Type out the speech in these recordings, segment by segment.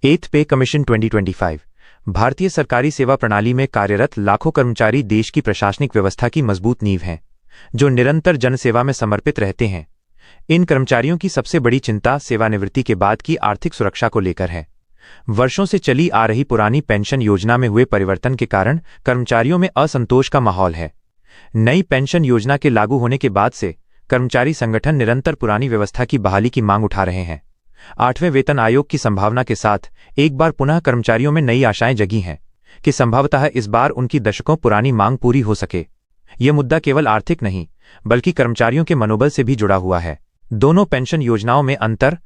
एथ पे कमीशन 2025 भारतीय सरकारी सेवा प्रणाली में कार्यरत लाखों कर्मचारी देश की प्रशासनिक व्यवस्था की मजबूत नींव हैं, जो निरंतर जनसेवा में समर्पित रहते हैं। इन कर्मचारियों की सबसे बड़ी चिंता सेवानिवृत्ति के बाद की आर्थिक सुरक्षा को लेकर है। वर्षों से चली आ रही पुरानी पेंशन योजना में हुए परिवर्तन के कारण कर्मचारियों में असंतोष का माहौल है। नई पेंशन योजना के लागू होने के बाद से कर्मचारी संगठन निरंतर पुरानी व्यवस्था की बहाली की मांग उठा रहे हैं। 8वें वेतन आयोग की संभावना के साथ एक बार पुनः कर्मचारियों में नई आशाएं जगी हैं कि संभवतः इस बार उनकी दशकों पुरानी मांग पूरी हो सके। यह मुद्दा केवल आर्थिक नहीं, बल्कि कर्मचारियों के मनोबल से भी जुड़ा हुआ है। दोनों पेंशन योजनाओं में अंतर।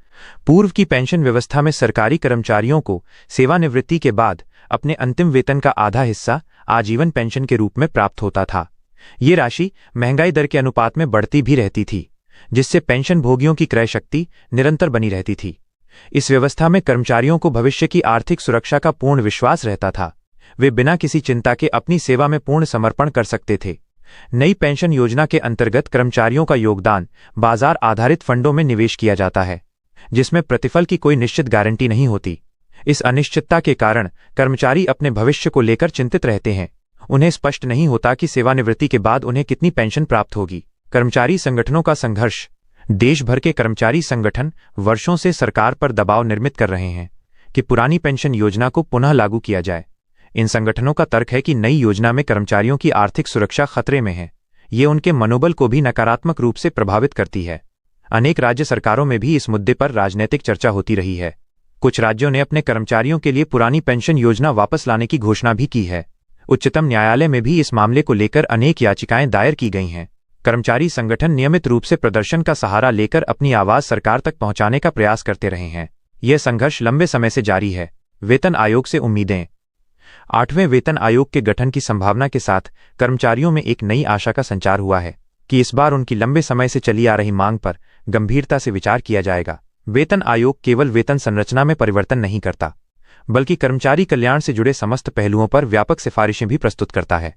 पूर्व की पेंशन व्यवस्था में सरकारी कर्मचारियों को सेवानिवृत्ति के बाद अपने अंतिम वेतन का आधा हिस्सा आजीवन पेंशन के रूप में प्राप्त होता था। ये राशि महंगाई दर के अनुपात में बढ़ती भी रहती थी, जिससे पेंशन भोगियों की क्रय शक्ति निरंतर बनी रहती थी। इस व्यवस्था में कर्मचारियों को भविष्य की आर्थिक सुरक्षा का पूर्ण विश्वास रहता था। वे बिना किसी चिंता के अपनी सेवा में पूर्ण समर्पण कर सकते थे। नई पेंशन योजना के अंतर्गत कर्मचारियों का योगदान बाजार आधारित फंडों में निवेश किया जाता है, जिसमें प्रतिफल की कोई निश्चित गारंटी नहीं होती। इस अनिश्चितता के कारण कर्मचारी अपने भविष्य को लेकर चिंतित रहते हैं। उन्हें स्पष्ट नहीं होता कि सेवानिवृत्ति के बाद उन्हें कितनी पेंशन प्राप्त होगी। कर्मचारी संगठनों का संघर्ष। देश भर के कर्मचारी संगठन वर्षों से सरकार पर दबाव निर्मित कर रहे हैं कि पुरानी पेंशन योजना को पुनः लागू किया जाए। इन संगठनों का तर्क है कि नई योजना में कर्मचारियों की आर्थिक सुरक्षा खतरे में है। ये उनके मनोबल को भी नकारात्मक रूप से प्रभावित करती है। अनेक राज्य सरकारों में भी इस मुद्दे पर राजनीतिक चर्चा होती रही है। कुछ राज्यों ने अपने कर्मचारियों के लिए पुरानी पेंशन योजना वापस लाने की घोषणा भी की है। उच्चतम न्यायालय में भी इस मामले को लेकर अनेक याचिकाएं दायर की गई हैं। कर्मचारी संगठन नियमित रूप से प्रदर्शन का सहारा लेकर अपनी आवाज सरकार तक पहुंचाने का प्रयास करते रहे हैं। यह संघर्ष लंबे समय से जारी है। वेतन आयोग से उम्मीदें। 8वें वेतन आयोग के गठन की संभावना के साथ कर्मचारियों में एक नई आशा का संचार हुआ है कि इस बार उनकी लंबे समय से चली आ रही मांग पर गंभीरता से विचार किया जाएगा। वेतन आयोग केवल वेतन संरचना में परिवर्तन नहीं करता, बल्कि कर्मचारी कल्याण से जुड़े समस्त पहलुओं पर व्यापक सिफारिशें भी प्रस्तुत करता है।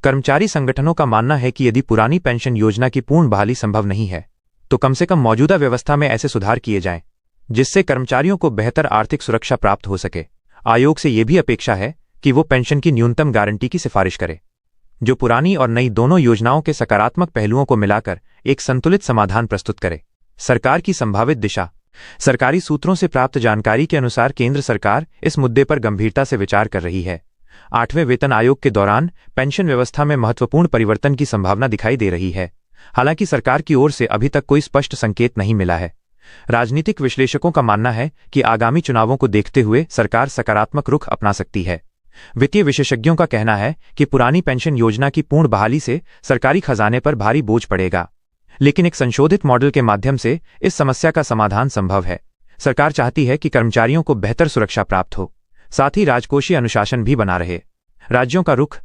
कर्मचारी संगठनों का मानना है कि यदि पुरानी पेंशन योजना की पूर्ण बहाली संभव नहीं है, तो कम से कम मौजूदा व्यवस्था में ऐसे सुधार किए जाएं, जिससे कर्मचारियों को बेहतर आर्थिक सुरक्षा प्राप्त हो सके। आयोग से यह भी अपेक्षा है कि वो पेंशन की न्यूनतम गारंटी की सिफारिश करे, जो पुरानी और नई दोनों योजनाओं के सकारात्मक पहलुओं को मिलाकर एक संतुलित समाधान प्रस्तुत करे। सरकार की संभावित दिशा। सरकारी सूत्रों से प्राप्त जानकारी के अनुसार केंद्र सरकार इस मुद्दे पर गंभीरता से विचार कर रही है। 8वें वेतन आयोग के दौरान पेंशन व्यवस्था में महत्वपूर्ण परिवर्तन की संभावना दिखाई दे रही है। हालांकि सरकार की ओर से अभी तक कोई स्पष्ट संकेत नहीं मिला है। राजनीतिक विश्लेषकों का मानना है कि आगामी चुनावों को देखते हुए सरकार सकारात्मक रुख अपना सकती है। वित्तीय विशेषज्ञों का कहना है कि पुरानी पेंशन योजना की पूर्ण बहाली से सरकारी खजाने पर भारी बोझ पड़ेगा, लेकिन एक संशोधित मॉडल के माध्यम से इस समस्या का समाधान संभव है। सरकार चाहती है कि कर्मचारियों को बेहतर सुरक्षा प्राप्त हो, साथ ही राजकोषीय अनुशासन भी बना रहे। राज्यों का रुख।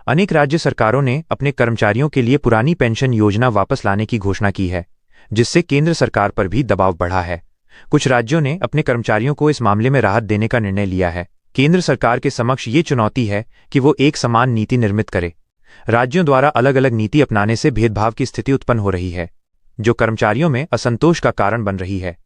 अनेक राज्य सरकारों ने अपने कर्मचारियों के लिए पुरानी पेंशन योजना वापस लाने की घोषणा की है, जिससे केंद्र सरकार पर भी दबाव बढ़ा है। कुछ राज्यों ने अपने कर्मचारियों को इस मामले में राहत देने का निर्णय लिया है। केंद्र सरकार के समक्ष ये चुनौती है कि वो एक समान नीति निर्मित करे। राज्यों द्वारा अलग अलग नीति अपनाने से भेदभाव की स्थिति उत्पन्न हो रही है, जो कर्मचारियों में असंतोष का कारण बन रही है।